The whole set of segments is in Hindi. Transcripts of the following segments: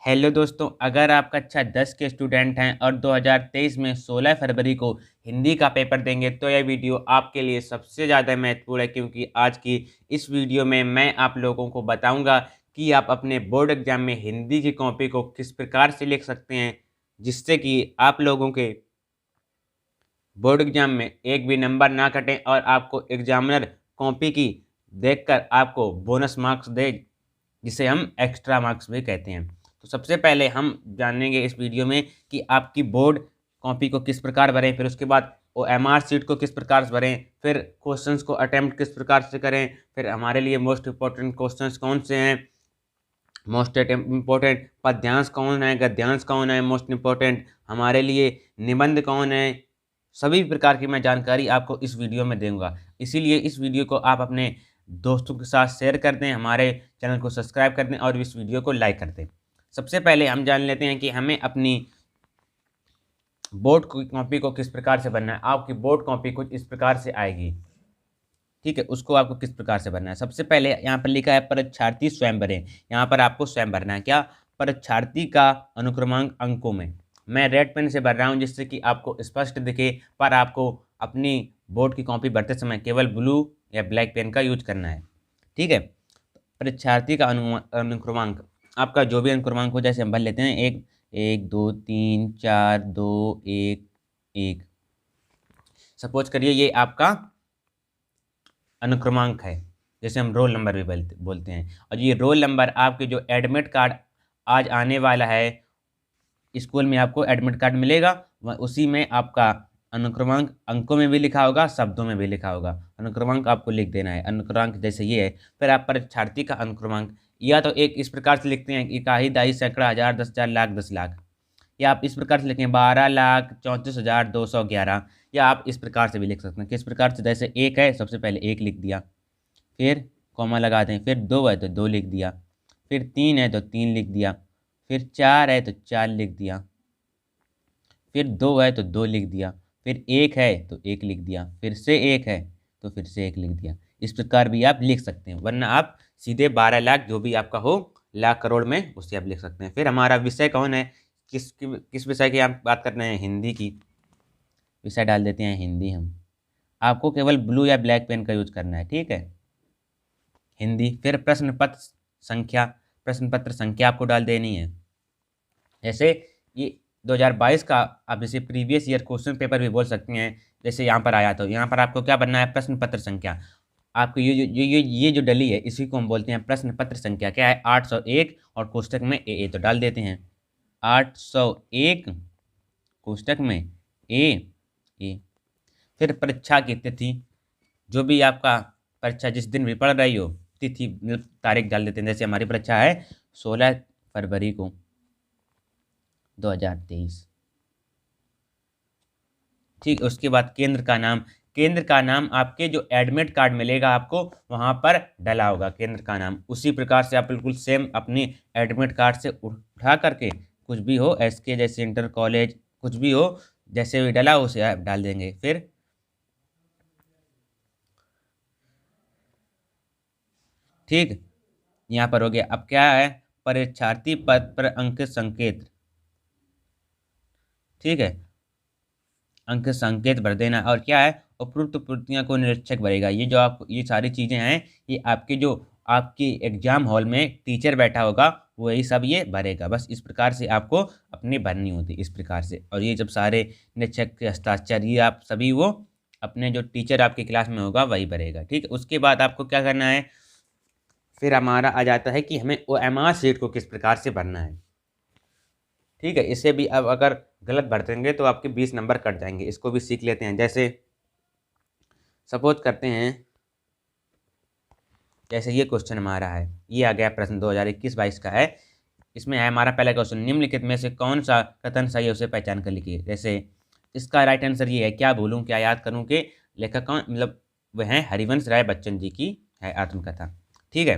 हेलो दोस्तों, अगर आप कक्षा 10 के स्टूडेंट हैं और 2023 में 16 फरवरी को हिंदी का पेपर देंगे तो यह वीडियो आपके लिए सबसे ज़्यादा महत्वपूर्ण है, क्योंकि आज की इस वीडियो में मैं आप लोगों को बताऊंगा कि आप अपने बोर्ड एग्जाम में हिंदी की कॉपी को किस प्रकार से लिख सकते हैं, जिससे कि आप लोगों के बोर्ड एग्जाम में एक भी नंबर ना कटें और आपको एग्जामिनर कॉपी की देखकर आपको बोनस मार्क्स दे, जिसे हम एक्स्ट्रा मार्क्स भी कहते हैं। तो सबसे पहले हम जानेंगे इस वीडियो में कि आपकी बोर्ड कॉपी को किस प्रकार भरें, फिर उसके बाद OMR सीट को किस प्रकार से भरें, फिर क्वेश्चंस को अटेम्प्ट किस प्रकार से करें, फिर हमारे लिए मोस्ट इंपॉर्टेंट क्वेश्चंस कौन से हैं, मोस्ट इम्पोर्टेंट पद्यांश कौन है, गद्यांश कौन है, मोस्ट इम्पोर्टेंट हमारे लिए निबंध कौन है। सभी प्रकार की मैं जानकारी आपको इस वीडियो में दूंगा, इसीलिए इस वीडियो को आप अपने दोस्तों के साथ शेयर कर दें, हमारे चैनल को सब्सक्राइब कर दें और इस वीडियो को लाइक कर दें। सबसे पहले हम जान लेते हैं कि हमें अपनी बोर्ड की कॉपी को किस प्रकार से बनना है। आपकी बोर्ड कॉपी कुछ इस प्रकार से आएगी, ठीक है। उसको आपको किस प्रकार से भरना है, सबसे पहले यहाँ पर लिखा है परीक्षार्थी स्वयं भरें। यहाँ पर आपको स्वयं भरना है क्या, परीक्षार्थी का अनुक्रमांक अंकों में। मैं रेड पेन से भर रहा हूँ जिससे कि आपको स्पष्ट दिखे, पर आपको अपनी बोर्ड की कॉपी भरते समय केवल ब्लू या ब्लैक पेन का यूज करना है, ठीक है। परीक्षार्थी का अनुक्रमांक, आपका जो भी अनुक्रमांक हो, जैसे हम भर लेते हैं 1 1 2 3 4 2 1 1। सपोज करिए ये आपका अनुक्रमांक है, जैसे हम रोल नंबर भी बोलते हैं। और ये रोल नंबर आपके जो एडमिट कार्ड आज आने वाला है, स्कूल में आपको एडमिट कार्ड मिलेगा, उसी में आपका अनुक्रमांक अंकों में भी लिखा होगा, शब्दों में भी लिखा होगा। अनुक्रमांक आपको लिख देना है, अनुक्रमांक जैसे ये है। फिर आप परीक्षार्थी का अनुक्रमांक या तो एक इस प्रकार से लिखते हैं, इकाई, दहाई, सैकड़ा, हजार, 10,000, लाख, 10,00,000, या आप इस प्रकार से लिखें 12,34,211, या आप इस प्रकार से भी लिख सकते हैं। किस प्रकार से, जैसे एक है, सबसे पहले एक लिख दिया, फिर कॉमा लगा दें, फिर दो है तो दो लिख दिया, फिर तीन है तो तीन लिख दिया, फिर चार है तो चार लिख दिया, फिर दो है तो दो लिख दिया, फिर एक है तो एक लिख दिया, फिर से एक है तो फिर से एक लिख दिया। इस प्रकार भी आप लिख सकते हैं, वरना आप सीधे 12 लाख जो भी आपका हो, लाख करोड़ में, उससे आप लिख सकते हैं। फिर हमारा विषय कौन है, किस विषय की आप बात कर रहे हैं, हिंदी की। विषय डाल देते हैं हिंदी हम। आपको केवल ब्लू या ब्लैक पेन का यूज करना है, ठीक है, हिंदी। फिर प्रश्न पत्र संख्या आपको डाल देनी है। जैसे ये 2022 का, आप जैसे प्रीवियस ईयर क्वेश्चन पेपर भी बोल सकते हैं, जैसे यहाँ पर आया तो यहाँ पर आपको क्या बनना है, प्रश्न पत्र संख्या। आपको ये जो डली है, इसी को हम बोलते हैं प्रश्न पत्र संख्या। क्या है, 801 और कोष्टक में ए तो डाल देते हैं 801 कोष्टक में ए। फिर परीक्षा की तिथि, जो भी आपका परीक्षा जिस दिन भी पढ़ रही हो, तिथि मतलब तारीख डाल देते हैं। जैसे हमारी परीक्षा है 16 फरवरी को 2023, ठीक। उसके बाद केंद्र का नाम, केंद्र का नाम आपके जो एडमिट कार्ड मिलेगा आपको वहां पर डला होगा केंद्र का नाम। उसी प्रकार से आप बिल्कुल सेम अपनी एडमिट कार्ड से उठा करके कुछ भी हो, SK जैसे इंटर कॉलेज कुछ भी हो, जैसे भी डला उसे आप डाल देंगे। फिर ठीक, यहाँ पर हो गया। अब क्या है, परीक्षार्थी पद पर अंक संकेत, ठीक है, अंक संकेत भर देना। और क्या है, उपरोक्त प्रतियां को निरीक्षक भरेगा। ये जो आप, ये सारी चीजें हैं, ये आपके जो आपकी एग्जाम हॉल में टीचर बैठा होगा वही सब ये भरेगा। बस इस प्रकार से आपको अपनी भरनी होती है, इस प्रकार से। और ये जब सारे निरीक्षक के हस्ताक्षर, ये आप सभी वो अपने जो टीचर आपके क्लास में होगा वही भरेगा, ठीक है। उसके बाद आपको क्या करना है, फिर हमारा आ जाता है कि हमें OMR सीट को किस प्रकार से भरना है, ठीक है। इसे भी अब अगर गलत भर देंगे तो आपके 20 नंबर कट जाएंगे। इसको भी सीख लेते हैं। जैसे सपोज करते हैं, जैसे ये क्वेश्चन हमारा है, ये आ गया प्रश्न 2021-22 का है। इसमें है हमारा पहला क्वेश्चन, निम्नलिखित में से कौन सा कथन सही है उसे पहचान कर लिखिए। जैसे इसका राइट आंसर ये है, क्या भूलूं क्या याद करूं के लेखक कौन, मतलब वह है हरिवंश राय बच्चन जी की है आत्मकथा, ठीक है।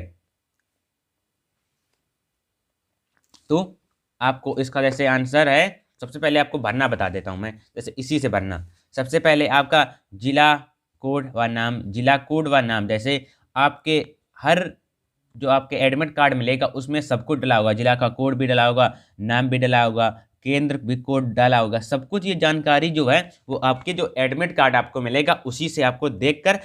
तो आपको इसका जैसे आंसर है, सबसे पहले आपको भरना बता देता हूं मैं, जैसे इसी से भरना। सबसे पहले आपका जिला कोड व नाम, जिला कोड व नाम, जैसे आपके हर जो आपके एडमिट कार्ड मिलेगा उसमें सब कुछ डला होगा, जिला का कोड भी डला होगा, नाम भी डला होगा, केंद्र भी कोड डाला होगा, सब कुछ ये जानकारी जो है वो आपके जो एडमिट कार्ड आपको मिलेगा उसी से आपको देखकर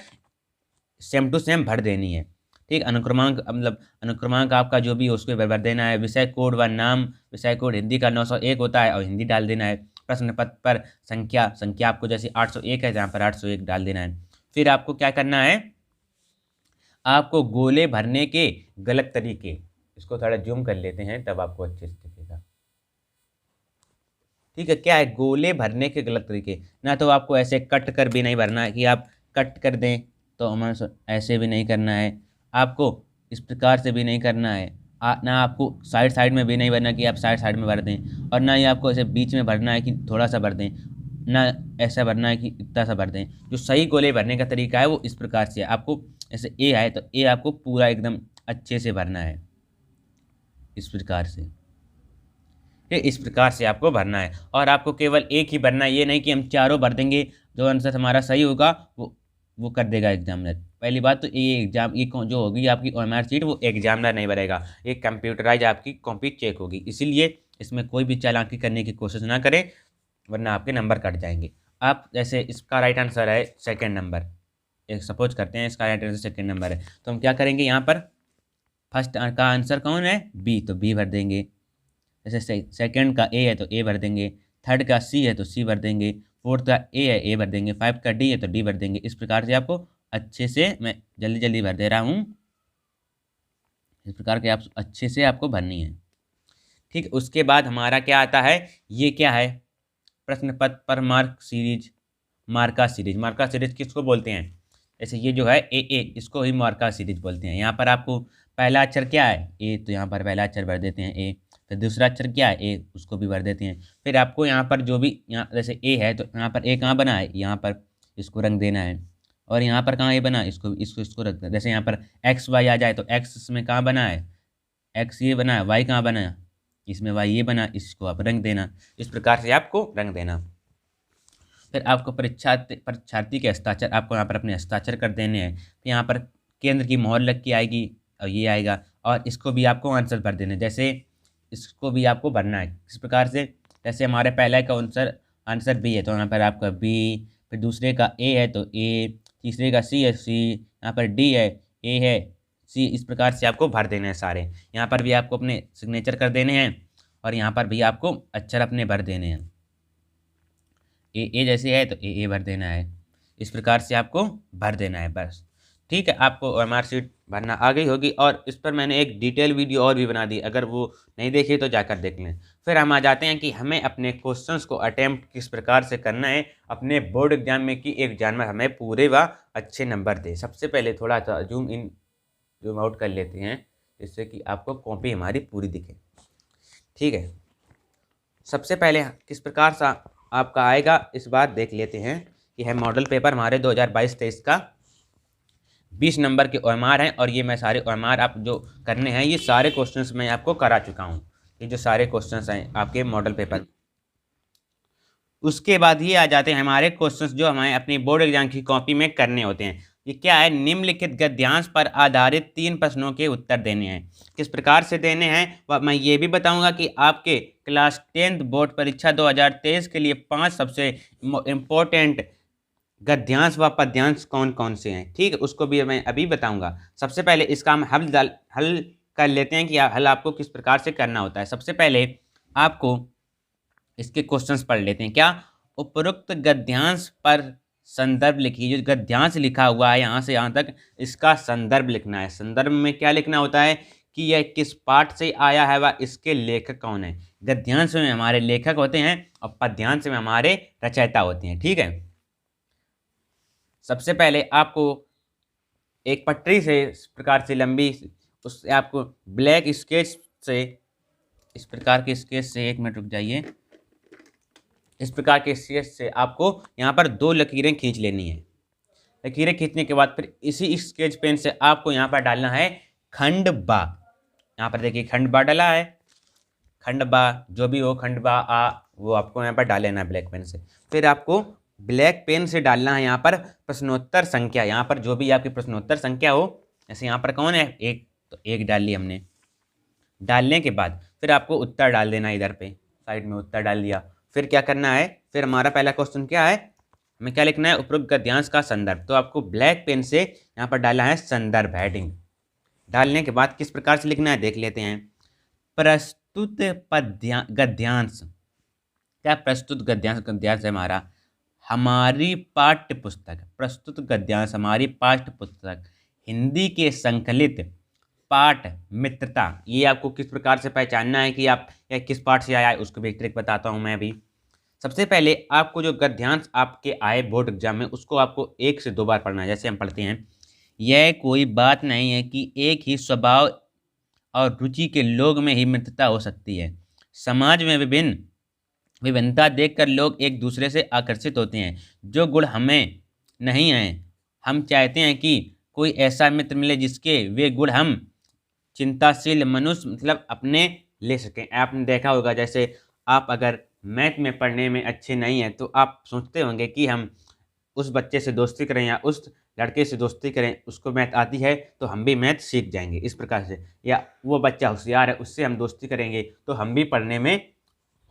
सेम टू सेम भर देनी है। ठीक, अनुक्रमांक मतलब अनुक्रमांक आपका जो भी हो उसको भर देना है। विषय कोड व नाम, विषय कोड हिंदी का 901 होता है और हिंदी डाल देना है। प्रश्न पत्र पर संख्या आपको जैसे 801 है, जहाँ पर 801 डाल देना है। फिर आपको क्या करना है, आपको गोले भरने के गलत तरीके, इसको थोड़ा जूम कर लेते हैं तब आपको अच्छे से दिखेगा। ठीक है, क्या है गोले भरने के गलत तरीके, ना तो आपको ऐसे कट कर भी नहीं भरना है कि आप कट कर दें, तो हमारे ऐसे भी नहीं करना है, आपको इस प्रकार से भी नहीं करना है, ना आपको साइड साइड में भी नहीं भरना कि आप साइड साइड में भर दें, और ना ही आपको ऐसे बीच में भरना है कि थोड़ा सा भर दें, ना ऐसा भरना है कि इतना सा भर दें। जो सही गोले भरने का तरीका है वो इस प्रकार से है। आपको ऐसे ए है तो ए आपको पूरा एकदम अच्छे से भरना है, इस प्रकार से, ये इस प्रकार से आपको भरना है। और आपको केवल एक ही भरना है, ये नहीं कि हम चारों भर देंगे, जो आंसर हमारा सही होगा वो कर देगा एग्जामिनर। पहली बात तो ये एग्जाम ये जो होगी आपकी ओएमआर शीट वो एग्जामिनर नहीं भरेगा, ये कंप्यूटराइज आपकी कॉपी चेक होगी, इसीलिए इसमें कोई भी चालाकी करने की कोशिश ना करें वरना आपके नंबर कट जाएंगे। आप जैसे इसका राइट आंसर है सेकेंड नंबर, एक सपोज करते हैं इसका राइट आंसर सेकेंड नंबर है, तो हम क्या करेंगे, यहाँ पर फर्स्ट का आंसर कौन है, बी, तो बी भर देंगे। जैसे सेकंड का ए है तो ए भर देंगे, थर्ड का सी है तो सी भर देंगे, फोर्थ का ए है ए भर देंगे, फाइव का डी है तो डी भर देंगे। इस प्रकार से आपको अच्छे से, मैं जल्दी जल्दी भर दे रहा हूँ, इस प्रकार के आप अच्छे से आपको भरनी है। ठीक, उसके बाद हमारा क्या आता है, ये क्या है, प्रश्न पत्र पर मार्का सीरीज। मार्का सीरीज किसको बोलते हैं, जैसे ये जो है ए इसको ही मार्का सीरीज बोलते हैं। यहाँ पर आपको पहला अक्षर क्या है ए, तो यहाँ पर पहला अक्षर भर देते हैं ए, फिर दूसरा अक्षर क्या है ए, उसको भी भर देते हैं। फिर आपको यहाँ पर जो भी यहाँ जैसे ए है तो यहाँ पर ए कहाँ बना है, यहाँ पर इसको रंग देना है, और यहाँ पर कहाँ ए बना, इसको रख देना। जैसे यहाँ पर एक्स वाई आ जाए तो एक्स इसमें कहाँ बना है, एक्स ये बना है, वाई कहाँ बना है, इसमें वाई ये बना, इसको आप रंग देना। इस प्रकार से आपको रंग देना। फिर आपको परीक्षार्थी के हस्ताक्षर, आपको यहाँ पर अपने हस्ताक्षर कर देने हैं। फिर यहाँ पर केंद्र की मोहर लग के आएगी और ये आएगा, और इसको भी आपको आंसर भर देने, जैसे इसको भी आपको भरना है किस प्रकार से, जैसे हमारे पहले का आंसर बी है तो यहाँ पर आपका बी, फिर दूसरे का ए है तो ए, तीसरे का सी है सी, यहाँ पर डी है, ए है, सी, इस प्रकार से आपको भर देने हैं सारे। यहाँ पर भी आपको अपने सिग्नेचर कर देने हैं और यहाँ पर भी आपको अक्षर अपने भर देने हैं। ए जैसे है तो ए भर देना है, इस प्रकार से आपको भर देना है बस। ठीक है, आपको ओएमआर शीट भरना आ गई होगी, और इस पर मैंने एक डिटेल वीडियो और भी बना दी, अगर वो नहीं देखी तो जाकर देख लें। फिर हम आ जाते हैं कि हमें अपने क्वेश्चंस को अटेम्प्ट किस प्रकार से करना है अपने बोर्ड एग्जाम में, कि एग्जाम में हमें पूरे व अच्छे नंबर दे। सबसे पहले थोड़ा सा जूम आउट कर लेते हैं जिससे कि आपको कॉपी हमारी पूरी दिखे। ठीक है, सबसे पहले किस प्रकार सा आपका आएगा इस बार देख लेते हैं कि है मॉडल पेपर हमारे 2022-23 का 20 नंबर के ओएमआर हैं, और ये मैं सारे ओएमआर आप जो करने हैं ये सारे क्वेश्चंस मैं आपको करा चुका हूँ, ये जो सारे क्वेश्चंस हैं आपके मॉडल पेपर। उसके बाद ये आ जाते हैं हमारे क्वेश्चंस जो हमें अपनी बोर्ड एग्जाम की कॉपी में करने होते हैं। ये क्या है, निम्नलिखित गद्यांश पर आधारित 3 प्रश्नों के उत्तर देने हैं। किस प्रकार से देने हैं वह मैं ये भी बताऊंगा कि आपके क्लास 10th बोर्ड परीक्षा 2023 के लिए 5 सबसे इम्पोर्टेंट गद्यांश व पद्यांश कौन कौन से हैं। ठीक है, उसको भी मैं अभी बताऊंगा। सबसे पहले इसका हम हल कर लेते हैं कि हल आपको किस प्रकार से करना होता है। सबसे पहले आपको इसके क्वेश्चंस पढ़ लेते हैं। क्या, उपरोक्त गद्यांश पर संदर्भ लिखिए। जो गद्यांश लिखा हुआ है यहाँ से यहाँ तक, इसका संदर्भ लिखना है। संदर्भ में क्या लिखना होता है कि यह किस पाठ से आया है व इसके लेखक कौन है। गद्यांश में हमारे लेखक होते हैं और पद्यांश में हमारे रचयिता होते हैं। ठीक है, सबसे पहले आपको एक पटरी से इस प्रकार से लंबी, उससे आपको ब्लैक स्केच से, इस प्रकार के स्केच से, 1 मिनट रुक जाइए, इस प्रकार के स्केच से आपको यहाँ पर 2 लकीरें खींच लेनी है। लकीरें खींचने के बाद फिर इसी स्केच पेन से आपको यहाँ पर डालना है खंड बा। यहाँ पर देखिए खंड बा डाला है, खंड बा जो भी हो, खंड बा आ, वो आपको यहाँ पर डाल लेना है ब्लैक पेन से। फिर आपको ब्लैक पेन से डालना है यहाँ पर प्रश्नोत्तर संख्या। यहाँ पर जो भी आपकी प्रश्नोत्तर संख्या हो, जैसे यहाँ पर कौन है, 1, तो 1 डाल ली हमने। डालने के बाद फिर आपको उत्तर डाल देना, इधर पे साइड में उत्तर डाल दिया। फिर क्या करना है, फिर हमारा पहला क्वेश्चन क्या है, हमें क्या लिखना है, उपरोक्त गद्यांश का संदर्भ। तो आपको ब्लैक पेन से यहाँ पर डालना है संदर्भ हेडिंग। डालने के बाद किस प्रकार से लिखना है देख लेते हैं। प्रस्तुत गद्यांश, क्या प्रस्तुत गद्यांश, गद्यांश है हमारी पाठ्य पुस्तक। प्रस्तुत गद्यांश हमारी पाठ्य पुस्तक हिंदी के संकलित पाठ मित्रता। ये आपको किस प्रकार से पहचानना है कि आप या किस पाठ से आया है, उसको भी एक ट्रिक बताता हूँ मैं अभी। सबसे पहले आपको जो गद्यांश आपके आए बोर्ड एग्जाम में, उसको आपको 1 से 2 बार पढ़ना है। जैसे हम पढ़ते हैं, यह कोई बात नहीं है कि एक ही स्वभाव और रुचि के लोग में ही मित्रता हो सकती है। समाज में विभिन्नता देखकर लोग एक दूसरे से आकर्षित होते हैं। जो गुण हमें नहीं हैं, हम चाहते हैं कि कोई ऐसा मित्र मिले जिसके वे गुण हम चिंताशील मनुष्य मतलब अपने ले सकें। आपने देखा होगा, जैसे आप अगर मैथ में पढ़ने में अच्छे नहीं हैं तो आप सोचते होंगे कि हम उस बच्चे से दोस्ती करें या उस लड़के से दोस्ती करें, उसको मैथ आती है तो हम भी मैथ सीख जाएंगे इस प्रकार से। या वो बच्चा होशियार है, उससे हम दोस्ती करेंगे तो हम भी पढ़ने में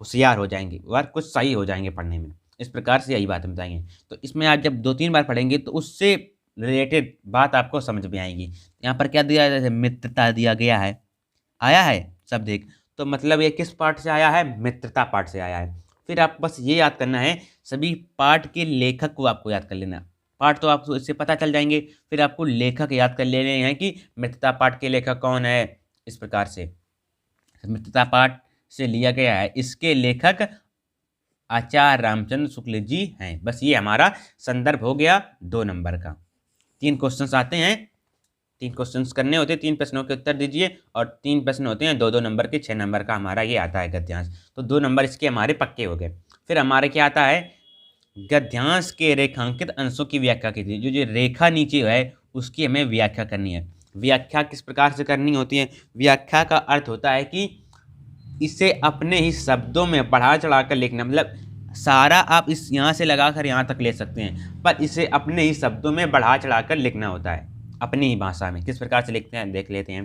होशियार हो जाएंगे और कुछ सही हो जाएंगे पढ़ने में। इस प्रकार से यही बात बताएंगे। तो इसमें आप जब 2-3 बार पढ़ेंगे तो उससे रिलेटेड बात आपको समझ में आएगी। यहाँ पर क्या दिया है, मित्रता दिया गया है, आया है शब्द एक, तो मतलब ये किस पाठ से आया है, मित्रता पाठ से आया है। फिर आप बस ये याद करना है, सभी पाठ के लेखक को आपको याद कर लेना। पाठ तो आपको इससे पता चल जाएंगे, फिर आपको लेखक याद कर लेने हैं कि मित्रता पाठ के लेखक कौन है। इस प्रकार से मित्रता पाठ से लिया गया है, इसके लेखक आचार्य रामचंद्र शुक्ल जी हैं। बस ये हमारा संदर्भ हो गया 2 नंबर का। 3 क्वेश्चंस आते हैं, 3 क्वेश्चंस करने होते हैं, 3 प्रश्नों के उत्तर दीजिए और 3 प्रश्न होते हैं 2-2 नंबर के। 6 नंबर का हमारा ये आता है गद्यांश। तो 2 नंबर इसके हमारे पक्के हो गए। फिर हमारे क्या आता है, गद्यांश के रेखांकित अंशों की व्याख्या कीजिए। जो रेखा नीचे है उसकी हमें व्याख्या करनी है। व्याख्या किस प्रकार से करनी होती है, व्याख्या का अर्थ होता है कि इसे अपने ही शब्दों में बढ़ा चढ़ा कर लिखना। मतलब सारा आप इस यहाँ से लगाकर यहाँ तक ले सकते हैं, पर इसे अपने ही शब्दों में बढ़ा चढ़ा कर लिखना होता है, अपनी ही भाषा में। किस प्रकार से लिखते हैं देख लेते हैं।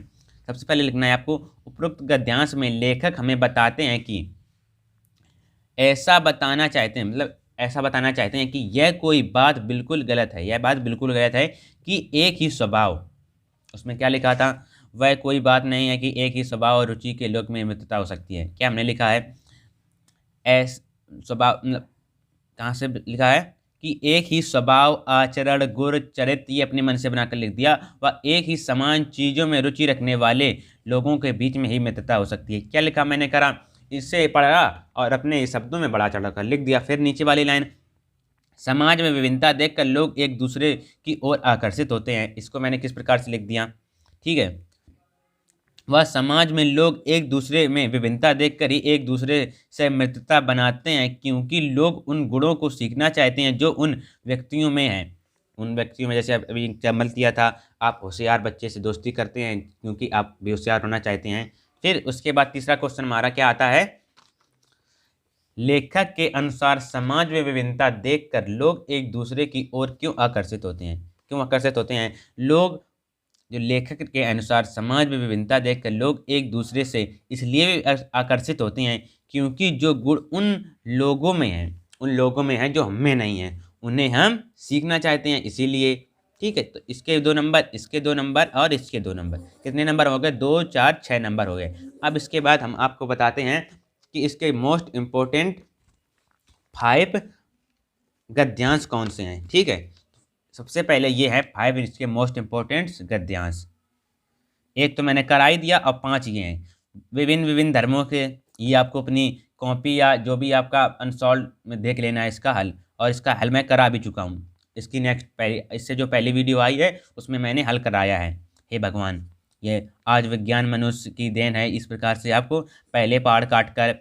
सबसे पहले लिखना है आपको, उपरोक्त गद्यांश में लेखक हमें बताते हैं कि ऐसा बताना चाहते हैं, मतलब ऐसा बताना चाहते हैं कि यह कोई बात बिल्कुल गलत है, यह बात बिल्कुल गलत है कि एक ही स्वभाव, उसमें क्या लिखा था, वह कोई बात नहीं है कि एक ही स्वभाव और रुचि के लोग में मित्रता हो सकती है। क्या हमने लिखा है, ऐस स्वभाव मतलब कहाँ से लिखा है कि एक ही स्वभाव आचरण गुण चरित्र, ये अपने मन से बनाकर लिख दिया। वह एक ही समान चीज़ों में रुचि रखने वाले लोगों के बीच में ही मित्रता हो सकती है। क्या लिखा मैंने, करा इससे पढ़ा और अपने शब्दों में बढ़ा चढ़ा कर लिख दिया। फिर नीचे वाली लाइन, समाज में विभिन्नता देखकर लोग एक दूसरे की ओर आकर्षित होते हैं, इसको मैंने किस प्रकार से लिख दिया, ठीक है। वह समाज में लोग एक दूसरे में विभिन्नता देखकर ही एक दूसरे से मित्रता बनाते हैं, क्योंकि लोग उन गुणों को सीखना चाहते हैं जो उन व्यक्तियों में हैं। उन व्यक्तियों में, जैसे अभी एग्जाम्पल दिया था, आप होशियार बच्चे से दोस्ती करते हैं क्योंकि आप भी होशियार होना चाहते हैं। फिर उसके बाद तीसरा क्वेश्चन हमारा क्या आता है, लेखक के अनुसार समाज में विभिन्नता देखकर लोग एक दूसरे की ओर क्यों आकर्षित होते हैं। क्यों आकर्षित होते हैं लोग, जो लेखक के अनुसार समाज में विभिन्नता देखकर लोग एक दूसरे से इसलिए आकर्षित होते हैं क्योंकि जो गुण उन लोगों में हैं जो हमें नहीं हैं, उन्हें हम सीखना चाहते हैं, इसीलिए। ठीक है, तो इसके 2 नंबर, इसके 2 नंबर और इसके 2 नंबर, कितने नंबर हो गए, 2, 4, 6 नंबर हो गए। अब इसके बाद हम आपको बताते हैं कि इसके मोस्ट इम्पोर्टेंट 5 गद्यांश कौन से हैं। ठीक है, सबसे पहले ये है 5 इसके मोस्ट इम्पोर्टेंट गद्यांश। एक तो मैंने कराई दिया और 5 ये हैं विभिन्न धर्मों के। ये आपको अपनी कॉपी या जो भी आपका अनसॉल्व में देख लेना है इसका हल, और इसका हल मैं करा भी चुका हूँ। इसकी इससे जो पहली वीडियो आई है उसमें मैंने हल कराया है। हे भगवान, ये आज विज्ञान मनुष्य की देन है। इस प्रकार से आपको पहले पहाड़ काट कर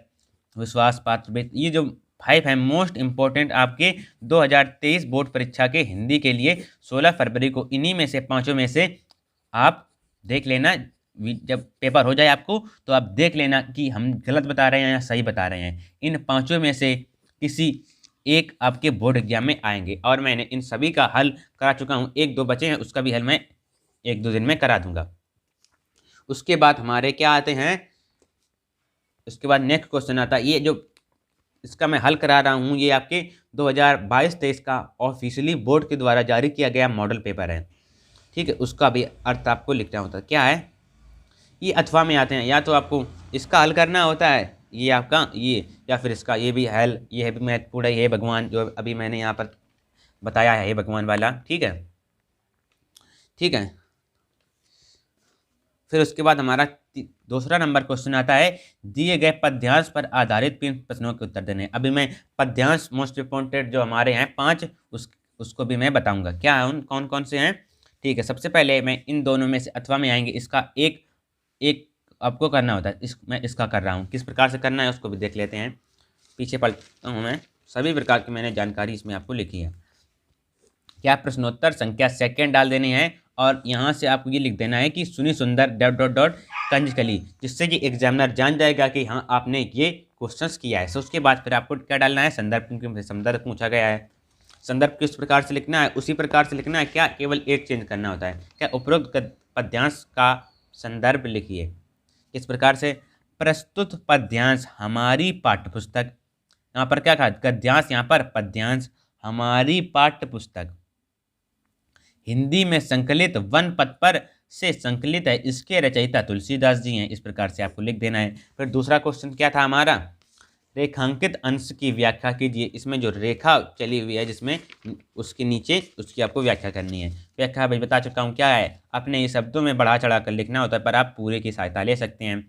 विश्वास पात्र, ये जो 5 है मोस्ट इम्पोर्टेंट आपके 2023 बोर्ड परीक्षा के हिंदी के लिए 16 फरवरी को, इन्हीं में से 5 में से आप देख लेना। जब पेपर हो जाए आपको तो आप देख लेना कि हम गलत बता रहे हैं या सही बता रहे हैं। इन 5 में से किसी एक आपके बोर्ड एग्जाम में आएंगे, और मैंने इन सभी का हल करा चुका हूँ। 1-2 बचे हैं, उसका भी हल मैं 1-2 दिन में करा दूंगा। उसके बाद हमारे क्या आते हैं, उसके बाद नेक्स्ट क्वेश्चन आता है, ये जो इसका मैं हल करा रहा हूँ, ये आपके 2022-23 का ऑफिशियली बोर्ड के द्वारा जारी किया गया मॉडल पेपर है, ठीक है। उसका भी अर्थ आपको लिखना होता है। क्या है ये, अथवा में आते हैं, या तो आपको इसका हल करना होता है, ये आपका ये, या फिर इसका ये भी हल, ये है भी महत्वपूर्ण है, ये भगवान जो अभी मैंने यहाँ पर बताया है, ये भगवान वाला, ठीक है, ठीक है। फिर उसके बाद हमारा दूसरा नंबर क्वेश्चन आता है, दिए गए पद्यांश पर आधारित 3 प्रश्नों के उत्तर देने। अभी मैं पद्यांश मोस्ट इंपॉर्टेंट जो हमारे हैं 5, उसको भी मैं बताऊंगा क्या है, उन कौन कौन से हैं, ठीक है। सबसे पहले मैं इन दोनों में से अथवा में आएंगे, इसका एक एक आपको करना होता है, मैं इसका कर रहा हूँ, किस प्रकार से करना है उसको भी देख लेते हैं। पीछे पढ़ता हूँ मैं, सभी प्रकार की मैंने जानकारी इसमें आपको लिखी है। क्या प्रश्नोत्तर संख्या सेकंड डाल देनी है, और यहाँ से आपको ये लिख देना है कि सुनी सुंदर डॉट डॉट डॉट कंजकली, जिससे कि एग्जामिनर जान जाएगा कि हाँ आपने ये क्वेश्चंस किया है। सो उसके बाद फिर आपको क्या डालना है, संदर्भ, क्योंकि संदर्भ पूछा गया है। संदर्भ किस प्रकार से लिखना है, उसी प्रकार से लिखना है, क्या केवल एक चेंज करना होता है। क्या उपरोक्त पद्यांश का संदर्भ लिखिए, किस प्रकार से, प्रस्तुत पद्यांश हमारी पाठ्यपुस्तक, यहाँ पर क्या कहा, गद्यांश, यहाँ पर पद्यांश हमारी पाठ्यपुस्तक हिंदी में संकलित वन पथ पर से संकलित है, इसके रचयिता तुलसीदास जी हैं। इस प्रकार से आपको लिख देना है। फिर दूसरा क्वेश्चन क्या था हमारा, रेखांकित अंश की व्याख्या कीजिए। इसमें जो रेखा चली हुई है जिसमें उसके नीचे उसकी आपको व्याख्या करनी है। व्याख्या भाई बता चुका हूँ क्या है, अपने ये शब्दों में बढ़ा चढ़ा कर लिखना होता है, पर आप पूरे की सहायता ले सकते हैं।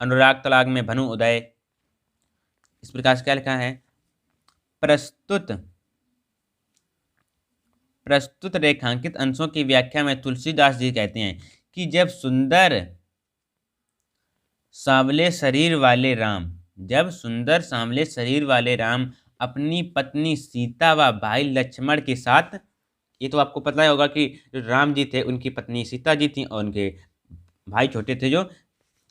अनुराग तलाक में भनु उदय, इस प्रकार से क्या लिखा है, प्रस्तुत रेखांकित अंशों की व्याख्या में तुलसीदास जी कहते हैं कि जब सुंदर सांवले शरीर वाले राम, जब सुंदर सांवले शरीर वाले राम अपनी पत्नी सीता व भाई लक्ष्मण के साथ, ये तो आपको पता ही होगा कि जो राम जी थे उनकी पत्नी सीता जी थी, और उनके भाई छोटे थे जो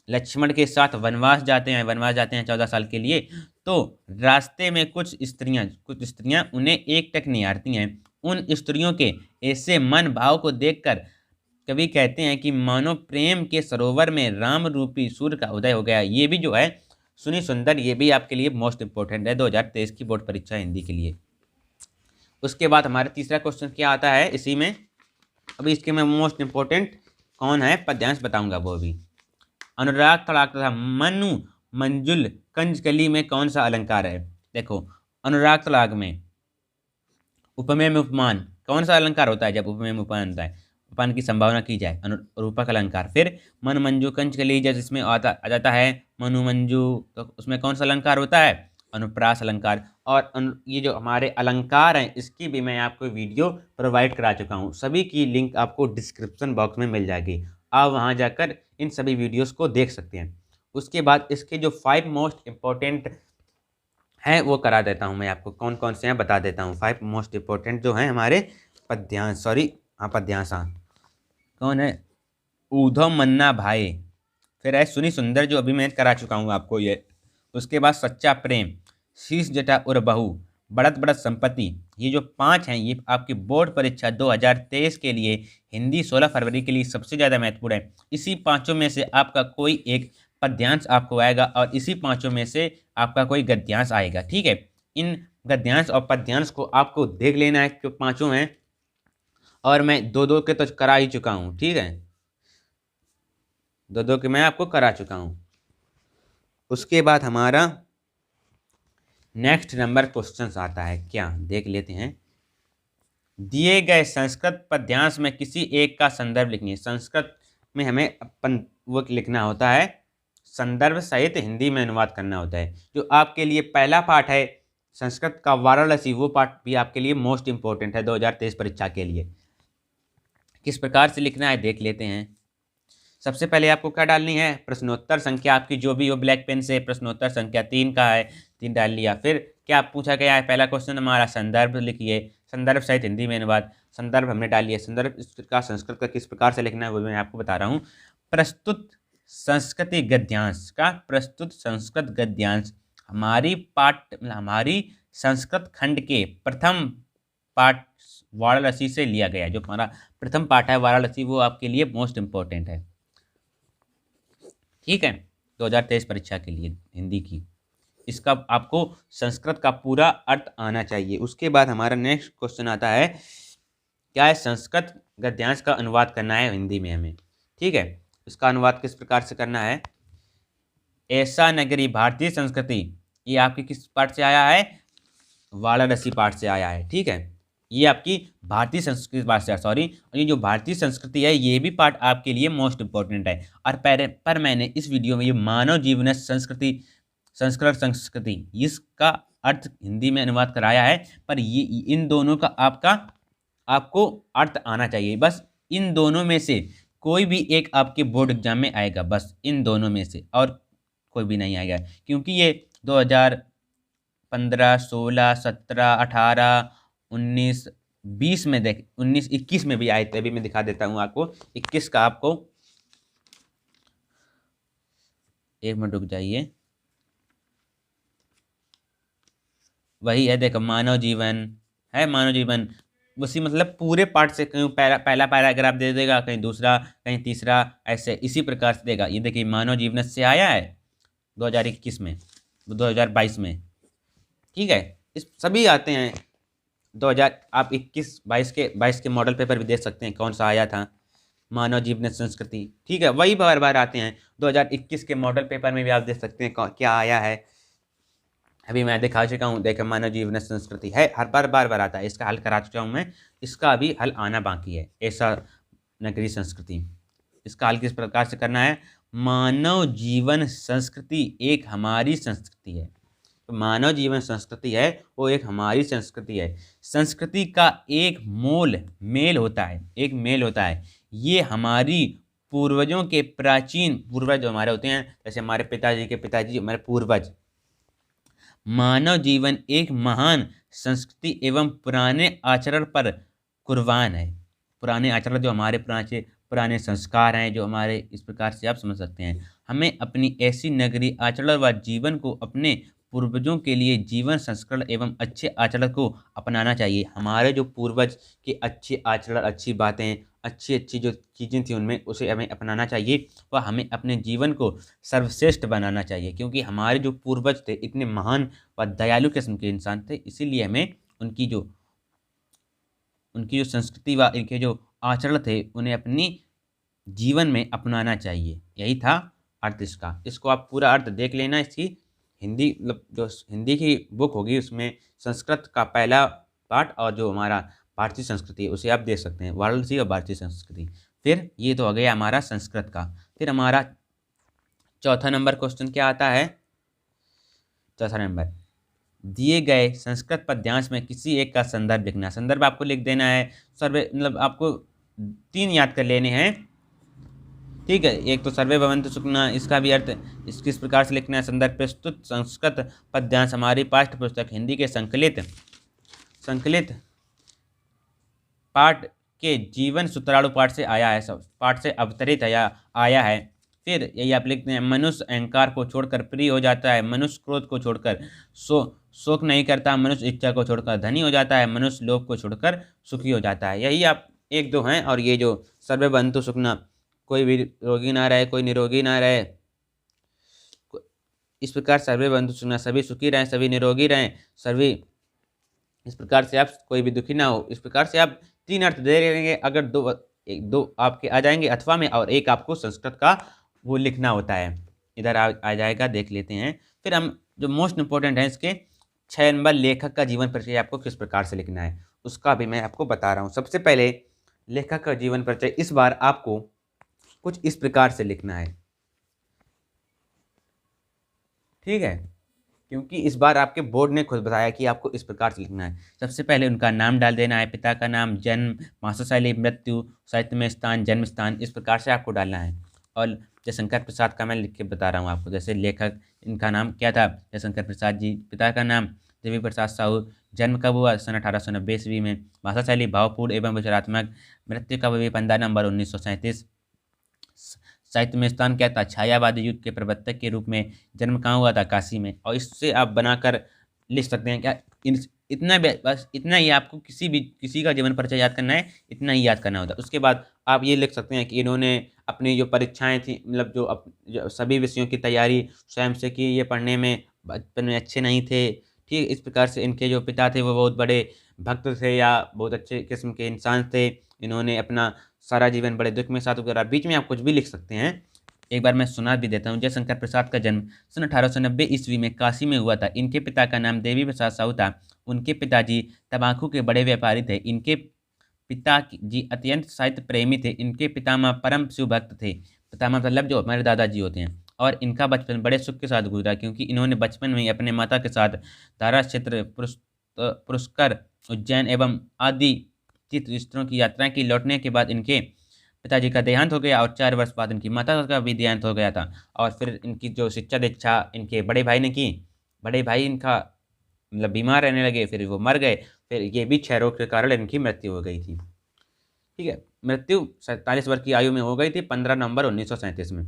लक्ष्मण के साथ वनवास जाते हैं 14 साल के लिए। तो रास्ते में कुछ स्त्रियां उन्हें एकटक निहारती हैं। उन स्त्रियों के ऐसे मन भाव को देखकर कवि कहते हैं कि मानो प्रेम के सरोवर में राम रूपी सूर्य का उदय हो गया। ये भी जो है सुनी सुंदर, ये भी आपके लिए मोस्ट इंपॉर्टेंट है 2023 की बोर्ड परीक्षा हिंदी के लिए। उसके बाद हमारा तीसरा क्वेश्चन क्या आता है इसी में, अभी इसके में मोस्ट इंपॉर्टेंट कौन है पद्यांश बताऊंगा वो भी। अनुराग तड़ाक तथा मनु मंजुल कंजकली में कौन सा अलंकार है। देखो अनुराग तड़ाक में उपमेय में उपमान, कौन सा अलंकार होता है जब उपमेय में उपमान होता है, उपमान की संभावना की जाए, अनुरूपक अलंकार। फिर मन मंजू कंजकली जब इसमें आ जाता है मनु मंजू, तो उसमें कौन सा अलंकार होता है, अनुप्रास अलंकार। और ये जो हमारे अलंकार हैं इसकी भी मैं आपको वीडियो प्रोवाइड करा चुका हूँ, सभी की लिंक आपको डिस्क्रिप्शन बॉक्स में मिल जाएगी, आप वहाँ जाकर इन सभी वीडियोस को देख सकते हैं। उसके बाद इसके जो 5 मोस्ट इम्पोर्टेंट हैं वो करा देता हूँ मैं आपको, कौन कौन से हैं बता देता हूँ। 5 मोस्ट इम्पोर्टेंट जो हैं हमारे पद्यांश, पद्यांश, कौन है, ऊधव मन्ना भाई, फिर है सुनी सुंदर जो अभी मैं करा चुका हूँ आपको ये। उसके बाद सच्चा प्रेम, शीश जटा और बहू, बढ़त बढ़त संपत्ति। ये जो 5 हैं ये आपकी बोर्ड परीक्षा 2023 के लिए हिंदी 16 फरवरी के लिए सबसे ज़्यादा महत्वपूर्ण है। इसी 5 में से आपका कोई एक पद्यांश आपको आएगा और इसी 5 में से आपका कोई गद्यांश आएगा, ठीक है। इन गद्यांश और पद्यांश को आपको देख लेना है जो 5 हैं, और मैं 2-2 के तो करा ही चुका हूँ, ठीक है, 2-2 के मैं आपको करा चुका हूँ। उसके बाद हमारा नेक्स्ट नंबर क्वेश्चन आता है, क्या देख लेते हैं। दिए गए संस्कृत पद्यांश में किसी एक का संदर्भ लिखनी है। संस्कृत में हमें अपन वो लिखना होता है, संदर्भ सहित हिंदी में अनुवाद करना होता है। जो आपके लिए पहला पाठ है संस्कृत का वाराणसी, वो पाठ भी आपके लिए मोस्ट इंपॉर्टेंट है 2023 परीक्षा के लिए। किस प्रकार से लिखना है देख लेते हैं। सबसे पहले आपको क्या डालनी है, प्रश्नोत्तर संख्या आपकी जो भी हो ब्लैक पेन से, प्रश्नोत्तर संख्या 3 का है, 3 डाल लिया। फिर क्या पूछा गया है, पहला क्वेश्चन हमारा संदर्भ लिखिए, संदर्भ सहित हिंदी में अनुवाद, संदर्भ हमने डाल लिया। संदर्भ का संस्कृत का किस प्रकार से लिखना है वो मैं आपको बता रहा हूँ। प्रस्तुत संस्कृति गद्यांश का, प्रस्तुत संस्कृत गद्यांश हमारी संस्कृत खंड के प्रथम पाठ वाराणसी से लिया गया है। जो हमारा प्रथम पाठ है वाराणसी वो आपके लिए मोस्ट इंपॉर्टेंट है। ठीक है, 2023 परीक्षा के लिए हिंदी की इसका आपको संस्कृत का पूरा अर्थ आना चाहिए। उसके बाद हमारा नेक्स्ट क्वेश्चन आता है, क्या है संस्कृत गद्यांश का अनुवाद करना है हिंदी में हमें। ठीक है, इसका अनुवाद किस प्रकार से करना है। ऐसा नगरी भारतीय संस्कृति, ये आपके किस पाठ से आया है, वाराणसी पाठ से आया है। ठीक है, ये आपकी भारतीय संस्कृति पाठ से, सॉरी, ये जो भारतीय संस्कृति है ये भी पाठ आपके लिए मोस्ट इंपॉर्टेंट है। और पर मैंने इस वीडियो में ये मानव जीवन संस्कृति, संस्कृत संस्कृति, इसका अर्थ हिंदी में अनुवाद कराया है। पर ये इन दोनों का आपको अर्थ आना चाहिए। बस इन दोनों में से कोई भी एक आपके बोर्ड एग्जाम में आएगा, बस इन दोनों में से, और कोई भी नहीं आएगा। क्योंकि ये 2015, 16, 17, 18, 19, 20 में 19, 21 में भी आए थे। अभी मैं दिखा देता हूँ आपको 21 का। आपको एक मिनट रुक जाइए, वही है, देखो मानव जीवन है, मानव जीवन उसी मतलब पूरे पार्ट से कहीं पहला पैराग्राफ दे देगा, कहीं दूसरा, कहीं तीसरा, ऐसे इसी प्रकार से देगा। ये देखिए मानव जीवन से आया है 2021 में, 2022 में। ठीक है, इस सभी आते हैं 2000, आप 21-22 के मॉडल पेपर भी देख सकते हैं कौन सा आया था, मानव जीवन संस्कृति। ठीक है, वही बार बार आते हैं। 2021 के मॉडल पेपर में भी आप देख सकते हैं क्या आया है। अभी मैं दिखा चुका हूँ, देखो मानव जीवन संस्कृति है, हर बार आता है। इसका हल करा चुका हूँ मैं, इसका अभी हल आना बाकी है। ऐसा नगरी संस्कृति, इसका हल किस प्रकार से करना है। मानव जीवन संस्कृति एक हमारी संस्कृति है। तो मानव जीवन संस्कृति है वो एक हमारी संस्कृति है। संस्कृति का एक मेल होता है, एक मेल होता है। ये हमारी पूर्वजों के प्राचीन पूर्वज जो हमारे होते हैं, जैसे हमारे पिताजी के पिताजी हमारे पूर्वज। मानव जीवन एक महान संस्कृति एवं पुराने आचरण पर कुर्बान है। पुराने आचरण जो हमारे पुराने संस्कार हैं, जो हमारे, इस प्रकार से आप समझ सकते हैं। हमें अपनी ऐसी नगरी आचरण व जीवन को अपने पूर्वजों के लिए जीवन संस्करण एवं अच्छे आचरण को अपनाना चाहिए। हमारे जो पूर्वज के अच्छे आचरण, अच्छी बातें, अच्छी अच्छी जो चीज़ें थी उनमें, उसे हमें अपनाना चाहिए व हमें अपने जीवन को सर्वश्रेष्ठ बनाना चाहिए। क्योंकि हमारे जो पूर्वज थे इतने महान व दयालु किस्म के इंसान थे, इसीलिए हमें उनकी जो संस्कृति व इनके जो आचरण थे उन्हें अपनी जीवन में अपनाना चाहिए। यही था अर्थ इसका। इसको आप पूरा अर्थ देख लेना। इसकी हिंदी मतलब जो हिंदी की बुक होगी उसमें संस्कृत का पहला पार्ट और जो हमारा भारतीय संस्कृति है उसे आप देख सकते हैं, वाराणसी और भारतीय संस्कृति। फिर ये तो हो गया हमारा संस्कृत का। फिर हमारा चौथा नंबर क्वेश्चन क्या आता है। चौथा नंबर, दिए गए संस्कृत पद्यांश में किसी एक का संदर्भ लिखना। संदर्भ आपको लिख देना है। सर्वे मतलब आपको 3 याद कर लेने हैं। ठीक है, एक तो सर्वे भवन्तु सुखिनः, इसका भी अर्थ इस किस प्रकार से लिखना है। संदर्भ प्रस्तुत संस्कृत पद्यांश हमारी पाठ्य पुस्तक हिंदी के संकलित पाठ के जीवन सूत्राणु पाठ से आया है, सब पाठ से अवतरित आया है। फिर यही आप लिखते हैं, मनुष्य अहंकार को छोड़कर प्रिय हो जाता है, मनुष्य क्रोध को छोड़कर शोक नहीं करता, मनुष्य इच्छा को छोड़कर धनी हो जाता है, मनुष्य लोभ को छोड़कर सुखी हो जाता है। यही आप 1-2 हैं। और ये जो सर्वे भवन्तु सुखिनः, कोई भी रोगी ना रहे, कोई निरोगी ना रहे, इस प्रकार सर्वे भवन्तु सुखिनः, सभी सुखी रहें, सभी निरोगी रहें, सभी इस प्रकार से आप कोई भी दुखी ना हो। इस प्रकार से आप 3 अर्थ दे देंगे। अगर 2 आपके आ जाएंगे अथवा में, और एक आपको संस्कृत का वो लिखना होता है। इधर आ जाएगा, देख लेते हैं। फिर हम जो मोस्ट इंपॉर्टेंट है इसके 6 नंबर, लेखक का जीवन परिचय आपको किस प्रकार से लिखना है उसका भी मैं आपको बता रहा हूँ। सबसे पहले लेखक का जीवन परिचय इस बार आपको कुछ इस प्रकार से लिखना है। ठीक है, क्योंकि इस बार आपके बोर्ड ने खुद बताया कि आपको इस प्रकार से लिखना है। सबसे पहले उनका नाम डाल देना है, पिता का नाम, जन्म, मातृशैली, मृत्यु, साहित्य में स्थान, जन्म स्थान, इस प्रकार से आपको डालना है। और जयशंकर प्रसाद का मैं लिख के बता रहा हूँ आपको। जैसे लेखक, इनका नाम क्या था, जयशंकर प्रसाद जी। पिता का नाम देवी प्रसाद साहू। जन्म कब हुआ, सन 1890 ईस्वी में। भाषा शैली भावपूर्ण एवं विचारात्मक। मृत्यु कब हुई, 15 नवंबर 1937। साहित्य में स्थान क्या था, छायावादी युग के प्रवर्तक के रूप में। जन्म कहाँ हुआ था, काशी में। और इससे आप बनाकर लिख सकते हैं क्या, बस इतना ही आपको किसी का जीवन परिचय याद करना है, इतना ही याद करना होता है। उसके बाद आप ये लिख सकते हैं कि इन्होंने अपनी जो परीक्षाएं थी, मतलब जो सभी विषयों की तैयारी स्वयं से की, ये पढ़ने में बचपन में अच्छे नहीं थे। ठीक, इस प्रकार से इनके जो पिता थे वो बहुत बड़े भक्त थे या बहुत अच्छे किस्म के इंसान थे। इन्होंने अपना सारा जीवन बड़े दुख में साथ गुजारा। बीच में आप कुछ भी लिख सकते हैं। एक बार मैं सुना भी देता हूँ। जयशंकर प्रसाद का जन्म सन 1890 ईस्वी में काशी में हुआ था। इनके पिता का नाम देवी प्रसाद साहू था। उनके पिताजी तंबाकू के बड़े व्यापारी थे। इनके जी अत्यंत साहित्य प्रेमी थे। इनके पितामह परम शिव भक्त थे। पितामह मतलब जो हमारे दादाजी होते हैं। और इनका बचपन बड़े सुख के साथ गुजरा, क्योंकि इन्होंने बचपन में ही अपने माता के साथ धारा क्षेत्र, पुरस्कर, उज्जैन एवं आदि तीर्थ स्थलों की यात्रा की। लौटने के बाद इनके पिताजी का देहांत हो गया और 4 वर्ष बाद इनकी माता का भी देहांत हो गया था। और फिर इनकी जो शिक्षा दीक्षा इनके बड़े भाई ने की। बड़े भाई इनका मतलब बीमार रहने लगे, फिर वो मर गए। फिर ये भी क्षय रोग के कारण इनकी मृत्यु हो गई थी। ठीक है, मृत्यु 47 वर्ष की आयु में हो गई थी 15 नवंबर 1937 में।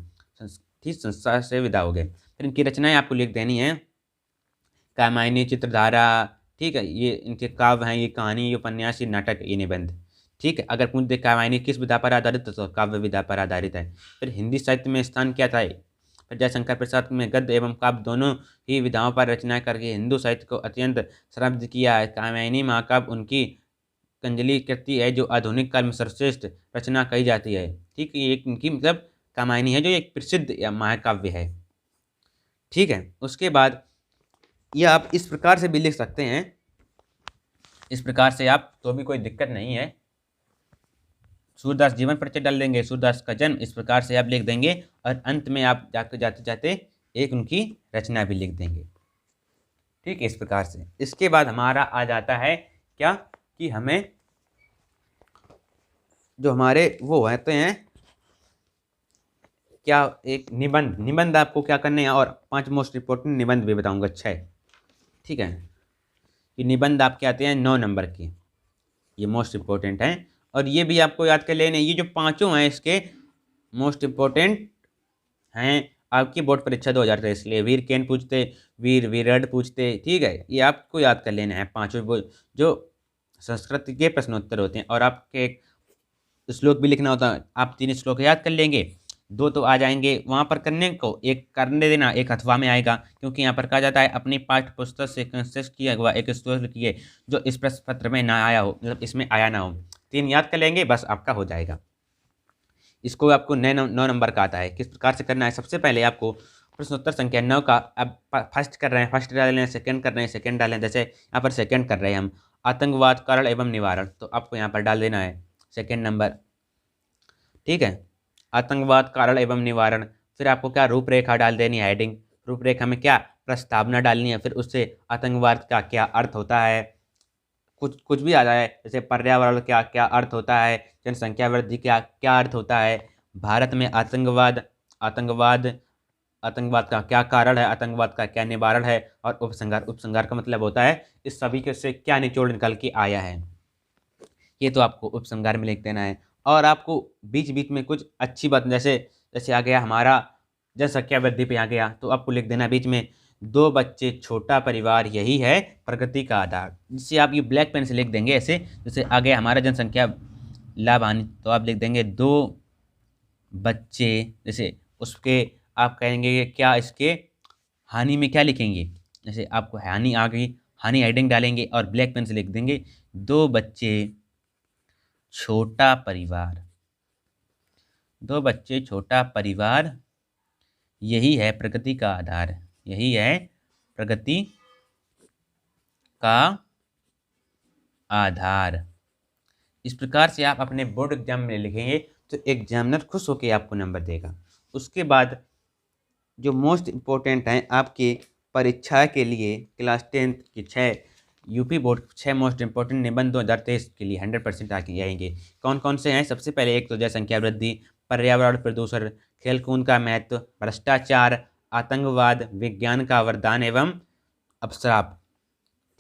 ठीक, संसार से विदा हो गए। फिर इनकी रचनाएं आपको लिख देनी है। कामायनी, चित्रधारा, ठीक है, ये इनके काव्य हैं, ये कहानी, ये उपन्यास, ये नाटक, ये निबंध। ठीक है, अगर पूछ दे कामायनी किस विधा पर आधारित है तो काव्य विधा पर आधारित है। फिर हिंदी साहित्य में स्थान क्या था? फिर जयशंकर प्रसाद में गद्य एवं काव्य दोनों ही विधाओं पर रचना करके हिंदू साहित्य को अत्यंत समृद्ध किया है। कामायनी महाकाव्य उनकी कंजली कृति है जो आधुनिक काल में सर्वश्रेष्ठ रचना कही जाती है। ठीक है, एक इनकी मतलब कामायनी है जो एक प्रसिद्ध या महाकाव्य है। ठीक है, उसके बाद ये आप इस प्रकार से भी लिख सकते हैं। इस प्रकार से आप तो भी कोई दिक्कत नहीं है। सूरदास जीवन परिचय डाल देंगे, सूरदास का जन्म, इस प्रकार से आप लिख देंगे। और अंत में आप जाते जाते जाते एक उनकी रचना भी लिख देंगे। ठीक है, इस प्रकार से। इसके बाद हमारा आ जाता है क्या कि हमें जो हमारे वो होते हैं क्या, एक निबंध आपको क्या करने हैं। और 5 मोस्ट इंपोर्टेंट निबंध भी बताऊंगा। 6, ठीक है, ये निबंध आपके आते हैं 9 नंबर के, ये मोस्ट इंपॉर्टेंट हैं। और ये भी आपको याद कर लेने, ये जो 5 हैं इसके मोस्ट इंपॉर्टेंट हैं आपकी बोर्ड परीक्षा 2023 लिए। वीर केन पूछते, वीर विरड पूछते। ठीक है, ये आपको याद कर लेना है 5 जो संस्कृत के प्रश्नोत्तर होते हैं। और आपके एक श्लोक भी लिखना होता है। आप 3 श्लोक याद कर लेंगे, 2 तो आ जाएंगे वहाँ पर करने को, एक करने देना, एक अथवा में आएगा। क्योंकि यहाँ पर कहा जाता है अपनी पाठ्य पुस्तक से कंसेस्ट किया हुआ एक श्लोक लिखिए जो इस प्रश्न पत्र में ना आया हो, मतलब इसमें आया ना हो। 3 याद कर लेंगे, बस आपका हो जाएगा। इसको आपको 9 नंबर का आता है। किस प्रकार से करना है? सबसे पहले आपको प्रश्नोत्तर संख्या 9 का, अब फर्स्ट कर रहे हैं, फर्स्ट डाल रहे हैं, सेकंड कर रहे हैं, सेकंड डालें। जैसे यहाँ पर सेकंड कर रहे हैं हम, आतंकवाद कारण एवं निवारण, तो आपको यहाँ पर डाल देना है सेकंड नंबर। ठीक है, आतंकवाद कारण एवं निवारण। फिर आपको क्या रूपरेखा डाल देनी है, हेडिंग। रूपरेखा में क्या प्रस्तावना डालनी है, फिर उससे आतंकवाद का क्या अर्थ होता है, कुछ भी आ जाए। जैसे पर्यावरण क्या क्या अर्थ होता है, जनसंख्या वृद्धि क्या क्या अर्थ होता है, भारत में आतंकवाद आतंकवाद आतंकवाद का क्या कारण है, आतंकवाद का क्या निवारण है, और उपसंहार का मतलब होता है इस सभी के से क्या निचोड़ निकल के आया है। ये तो आपको उपसंहार में लिख देना है। और आपको बीच बीच में कुछ अच्छी बात, जैसे जैसे आ गया हमारा जनसंख्या वृद्धि पे आ गया, तो आपको लिख देना बीच में 2 बच्चे छोटा परिवार यही है प्रगति का आधार। जिससे आप ये ब्लैक पेन से लिख देंगे ऐसे। जैसे आ गया हमारा जनसंख्या लाभ हानि, तो आप लिख देंगे 2 बच्चे, जैसे उसके आप कहेंगे क्या, इसके हानि में क्या लिखेंगे। जैसे आपको हानि आ गई, हानि हेडिंग डालेंगे और ब्लैक पेन से लिख देंगे 2 बच्चे छोटा परिवार, 2 बच्चे छोटा परिवार यही है प्रगति का आधार, यही है प्रगति का आधार। इस प्रकार से आप अपने बोर्ड एग्जाम में लिखेंगे तो एग्जामिनर खुश होकर आपको नंबर देगा। उसके बाद जो मोस्ट इम्पोर्टेंट हैं आपके परीक्षा के लिए क्लास 10 की 6 यूपी बोर्ड 6 मोस्ट इंपॉर्टेंट निबंध 2023 के लिए 100% आके आएंगे। कौन कौन से हैं? सबसे पहले एक तो जनसंख्या वृद्धि, पर्यावरण प्रदूषण, खेलकूद का महत्व, भ्रष्टाचार, आतंकवाद, विज्ञान का वरदान एवं अवश्राप।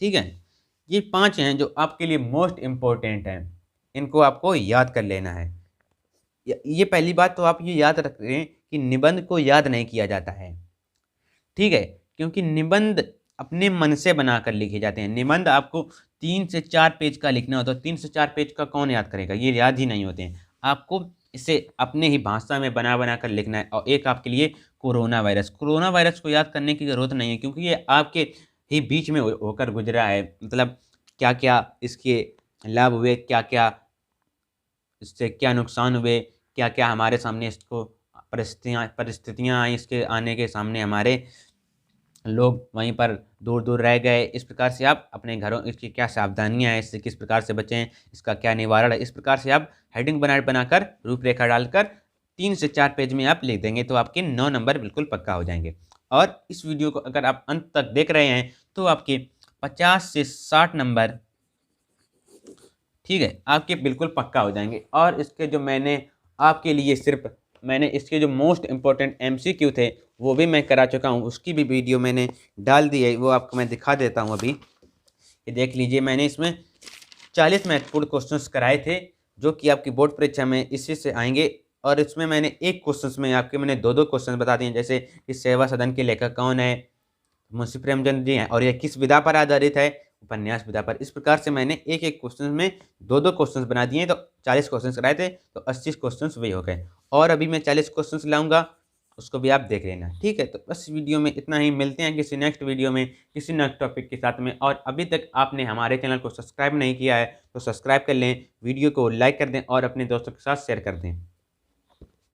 ठीक है, ये 5 हैं जो आपके लिए मोस्ट इम्पोर्टेंट हैं। इनको आपको याद कर लेना है। ये पहली बात तो आप ये याद रखें कि निबंध को याद नहीं किया जाता है। ठीक है, क्योंकि निबंध अपने मन से बनाकर लिखे जाते हैं। निबंध आपको 3 से 4 पेज का लिखना होता है। 3 से 4 पेज का कौन याद करेगा, ये याद ही नहीं होते हैं। आपको इसे अपने ही भाषा में बना कर लिखना है। और एक आपके लिए कोरोना वायरस को याद करने की ज़रूरत नहीं है, क्योंकि ये आपके ही बीच में होकर गुजरा है। मतलब क्या क्या इसके लाभ हुए, क्या क्या इससे क्या नुकसान हुए, क्या क्या हमारे सामने इसको परिस्थितियाँ आई इसके आने के सामने, हमारे लोग वहीं पर दूर दूर रह गए। इस प्रकार से आप अपने घरों, इसकी क्या सावधानियां हैं, इससे किस प्रकार से बचें, इसका क्या निवारण है, इस प्रकार से आप हेडिंग बनाकर रूपरेखा डालकर 3 से 4 पेज में आप लिख देंगे तो आपके 9 नंबर बिल्कुल पक्का हो जाएंगे। और इस वीडियो को अगर आप अंत तक देख रहे हैं तो आपके 50 से 60 नंबर, ठीक है, आपके बिल्कुल पक्का हो जाएंगे। और इसके जो आपके लिए मैंने इसके जो मोस्ट इंपॉर्टेंट MCQ थे वो भी मैं करा चुका हूँ, उसकी भी वीडियो मैंने डाल दी है, वो आपको मैं दिखा देता हूँ अभी। ये देख लीजिए, मैंने इसमें 40 महत्वपूर्ण क्वेश्चंस कराए थे जो कि आपकी बोर्ड परीक्षा में इसी से आएंगे। और इसमें मैंने एक क्वेश्चन में मैंने 2-2 क्वेश्चन बता दिए, जैसे कि सेवा सदन के लेखक कौन है, मुंशी प्रेमचंद जी हैं, और यह किस विधा पर आधारित है, उपन्यास विधा पर। इस प्रकार से मैंने एक एक क्वेश्चन में 2-2 क्वेश्चंस बना दिए, तो 40 क्वेश्चंस कराए थे, तो 80 क्वेश्चंस वही हो गए। और अभी मैं 40 क्वेश्चंस लाऊंगा, उसको भी आप देख लेना, ठीक है। तो बस वीडियो में इतना ही, मिलते हैं किसी नेक्स्ट वीडियो में किसी नेक्स्ट टॉपिक के साथ में। और अभी तक आपने हमारे चैनल को सब्सक्राइब नहीं किया है तो सब्सक्राइब कर लें, वीडियो को लाइक कर दें और अपने दोस्तों के साथ शेयर कर दें।